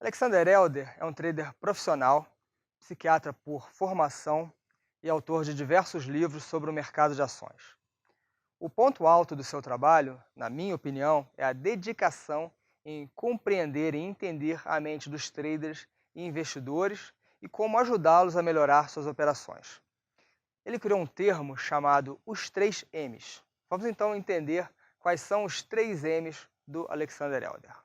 Alexander Elder é um trader profissional, psiquiatra por formação e autor de diversos livros sobre o mercado de ações. O ponto alto do seu trabalho, na minha opinião, é a dedicação em compreender e entender a mente dos traders e investidores e como ajudá-los a melhorar suas operações. Ele criou um termo chamado os 3 M's. Vamos então entender quais são os 3 M's do Alexander Elder.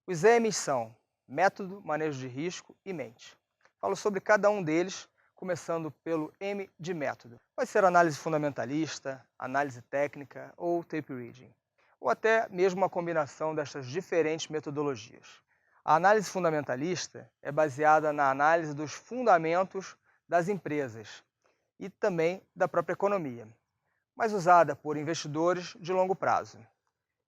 Os M's são método, manejo de risco e mente. Falo sobre cada um deles, começando pelo M de método. Pode ser análise fundamentalista, análise técnica ou tape reading, ou até mesmo uma combinação destas diferentes metodologias. A análise fundamentalista é baseada na análise dos fundamentos das empresas e também da própria economia, mas usada por investidores de longo prazo.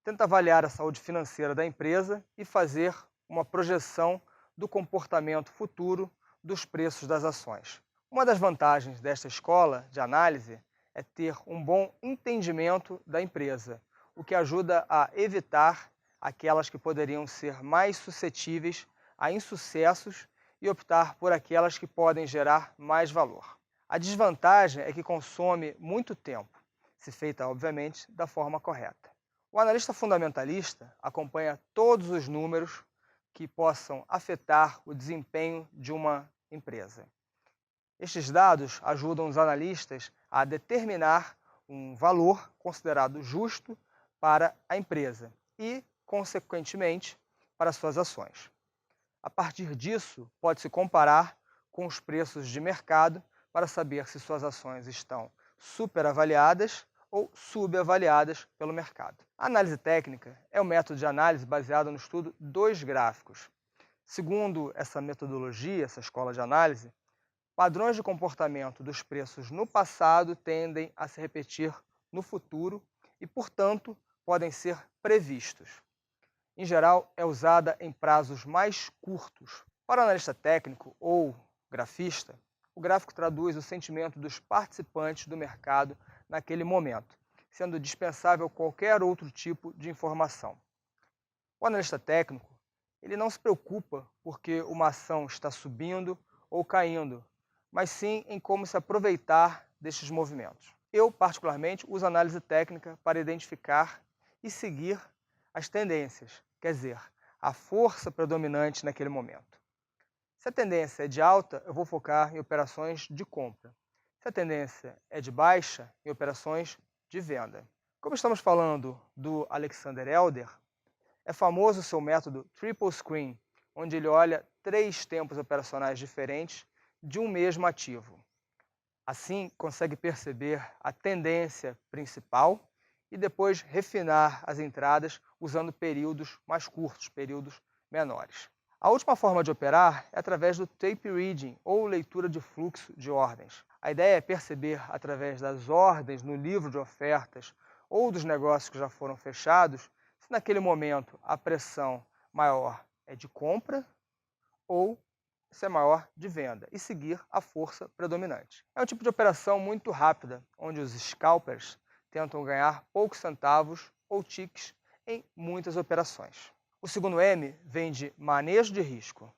Tenta avaliar a saúde financeira da empresa e fazer uma projeção do comportamento futuro dos preços das ações. Uma das vantagens desta escola de análise é ter um bom entendimento da empresa, o que ajuda a evitar aquelas que poderiam ser mais suscetíveis a insucessos e optar por aquelas que podem gerar mais valor. A desvantagem é que consome muito tempo, se feita, obviamente, da forma correta. O analista fundamentalista acompanha todos os números que possam afetar o desempenho de uma empresa. Estes dados ajudam os analistas a determinar um valor considerado justo para a empresa e, consequentemente, para suas ações. A partir disso, pode-se comparar com os preços de mercado para saber se suas ações estão superavaliadas ou subavaliadas pelo mercado. A análise técnica é um método de análise baseado no estudo dos gráficos. Segundo essa metodologia, essa escola de análise, padrões de comportamento dos preços no passado tendem a se repetir no futuro e, portanto, podem ser previstos. Em geral, é usada em prazos mais curtos. Para o analista técnico ou grafista, o gráfico traduz o sentimento dos participantes do mercado naquele momento, sendo dispensável qualquer outro tipo de informação. O analista técnico, ele não se preocupa porque uma ação está subindo ou caindo, mas sim em como se aproveitar destes movimentos. Eu, particularmente, uso análise técnica para identificar e seguir as tendências, quer dizer, a força predominante naquele momento. Se a tendência é de alta, eu vou focar em operações de compra. Se a tendência é de baixa, em operações de venda. Como estamos falando do Alexander Elder, é famoso o seu método Triple Screen, onde ele olha 3 tempos operacionais diferentes de um mesmo ativo. Assim, consegue perceber a tendência principal e depois refinar as entradas usando períodos mais curtos, períodos menores. A última forma de operar é através do tape reading, ou leitura de fluxo de ordens. A ideia é perceber, através das ordens no livro de ofertas ou dos negócios que já foram fechados, se naquele momento a pressão maior é de compra ou se é maior de venda, e seguir a força predominante. É um tipo de operação muito rápida, onde os scalpers tentam ganhar poucos centavos ou ticks em muitas operações. O segundo M vem de manejo de risco,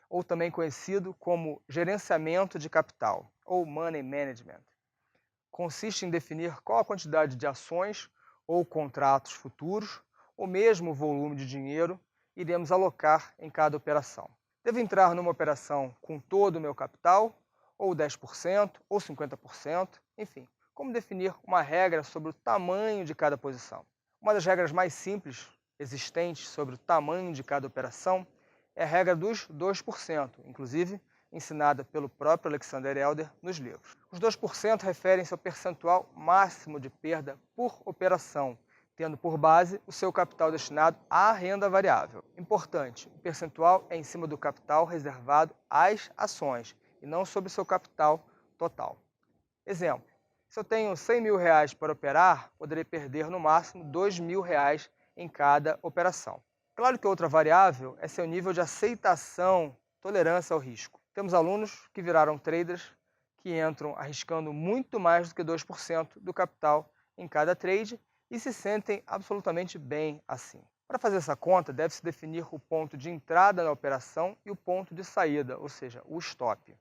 ou também conhecido como gerenciamento de capital, ou money management. Consiste em definir qual a quantidade de ações ou contratos futuros, ou mesmo o volume de dinheiro, iremos alocar em cada operação. Devo entrar numa operação com todo o meu capital, ou 10%, ou 50%, enfim, como definir uma regra sobre o tamanho de cada posição. Uma das regras mais simples existentes sobre o tamanho de cada operação é a regra dos 2%, inclusive ensinada pelo próprio Alexander Elder nos livros. Os 2% referem-se ao percentual máximo de perda por operação, tendo por base o seu capital destinado à renda variável. Importante, o percentual é em cima do capital reservado às ações e não sobre o seu capital total. Exemplo, se eu tenho R$100 mil para operar, poderei perder no máximo R$2 mil em cada operação. Claro que outra variável é seu nível de aceitação, tolerância ao risco. Temos alunos que viraram traders que entram arriscando muito mais do que 2% do capital em cada trade e se sentem absolutamente bem assim. Para fazer essa conta, deve-se definir o ponto de entrada na operação e o ponto de saída, ou seja, o stop.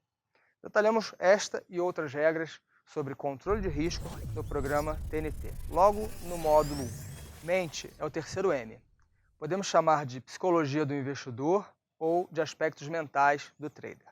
Detalhamos esta e outras regras sobre controle de risco no programa TNT. Logo no módulo 1. Mente é o terceiro M. Podemos chamar de psicologia do investidor ou de aspectos mentais do trader.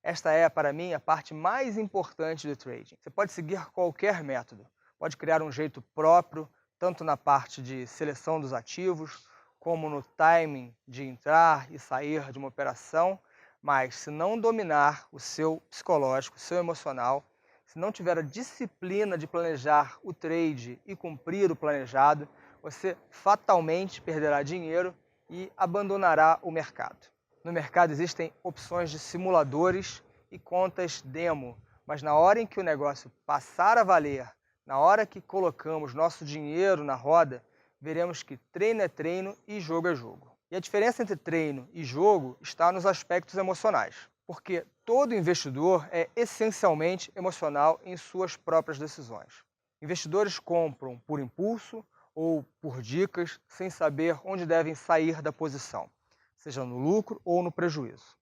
Esta é, para mim, a parte mais importante do trading. Você pode seguir qualquer método, pode criar um jeito próprio, tanto na parte de seleção dos ativos, como no timing de entrar e sair de uma operação, mas se não dominar o seu psicológico, o seu emocional, se não tiver a disciplina de planejar o trade e cumprir o planejado, você fatalmente perderá dinheiro e abandonará o mercado. No mercado existem opções de simuladores e contas demo, mas na hora em que o negócio passar a valer, na hora que colocamos nosso dinheiro na roda, veremos que treino é treino e jogo é jogo. E a diferença entre treino e jogo está nos aspectos emocionais, porque todo investidor é essencialmente emocional em suas próprias decisões. Investidores compram por impulso ou por dicas, sem saber onde devem sair da posição, seja no lucro ou no prejuízo.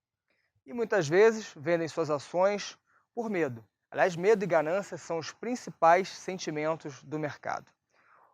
E muitas vezes vendem suas ações por medo. Aliás, medo e ganância são os principais sentimentos do mercado.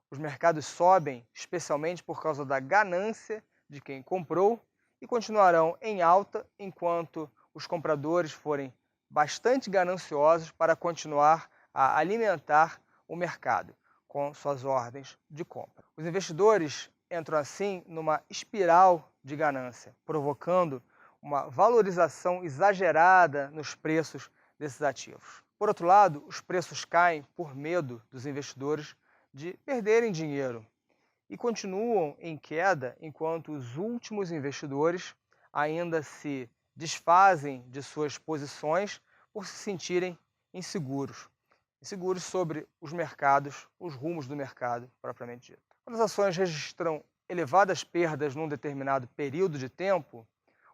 Os mercados sobem especialmente por causa da ganância de quem comprou e continuarão em alta enquanto os compradores forem bastante gananciosos para continuar a alimentar o mercado com suas ordens de compra. Os investidores entram assim numa espiral de ganância, provocando uma valorização exagerada nos preços desses ativos. Por outro lado, os preços caem por medo dos investidores de perderem dinheiro e continuam em queda enquanto os últimos investidores ainda se desfazem de suas posições por se sentirem inseguros sobre os mercados, os rumos do mercado propriamente dito. Quando as ações registram elevadas perdas num determinado período de tempo,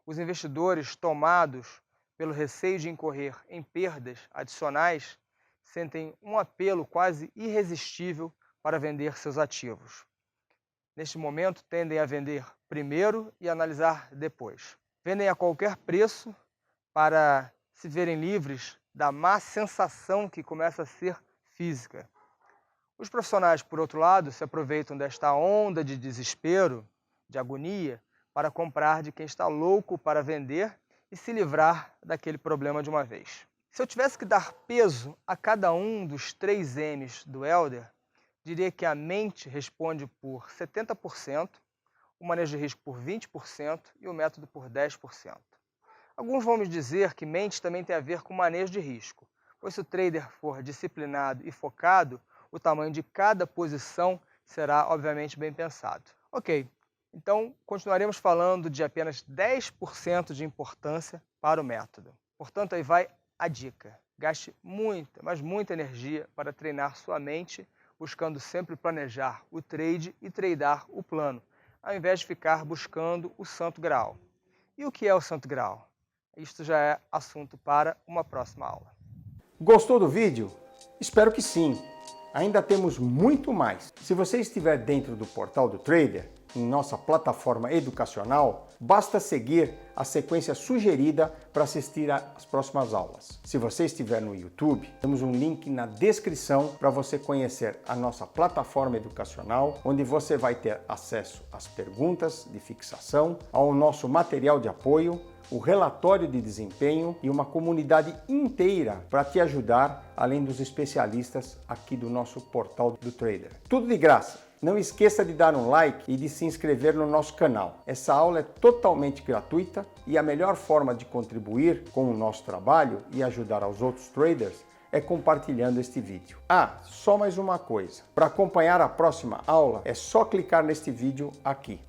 os investidores tomados pelo receio de incorrer em perdas adicionais sentem um apelo quase irresistível para vender seus ativos. Neste momento, tendem a vender primeiro e analisar depois. Vendem a qualquer preço para se verem livres da má sensação que começa a ser física. Os profissionais, por outro lado, se aproveitam desta onda de desespero, de agonia, para comprar de quem está louco para vender e se livrar daquele problema de uma vez. Se eu tivesse que dar peso a cada um dos 3 M's do Elder, diria que a mente responde por 70%, o manejo de risco por 20% e o método por 10%. Alguns vão me dizer que mente também tem a ver com manejo de risco, pois se o trader for disciplinado e focado, o tamanho de cada posição será obviamente bem pensado. Ok, então continuaremos falando de apenas 10% de importância para o método. Portanto, aí vai a dica. Gaste muita, mas muita energia para treinar sua mente, buscando sempre planejar o trade e tradear o plano, ao invés de ficar buscando o santo graal. E o que é o santo graal? Isto já é assunto para uma próxima aula. Gostou do vídeo? Espero que sim. Ainda temos muito mais. Se você estiver dentro do Portal do Trader, em nossa plataforma educacional, basta seguir a sequência sugerida para assistir às próximas aulas. Se você estiver no YouTube, temos um link na descrição para você conhecer a nossa plataforma educacional, onde você vai ter acesso às perguntas de fixação, ao nosso material de apoio, o relatório de desempenho e uma comunidade inteira para te ajudar, além dos especialistas aqui do nosso Portal do Trader. Tudo de graça! Não esqueça de dar um like e de se inscrever no nosso canal. Essa aula é totalmente gratuita e a melhor forma de contribuir com o nosso trabalho e ajudar aos outros traders é compartilhando este vídeo. Ah, só mais uma coisa. Para acompanhar a próxima aula é só clicar neste vídeo aqui.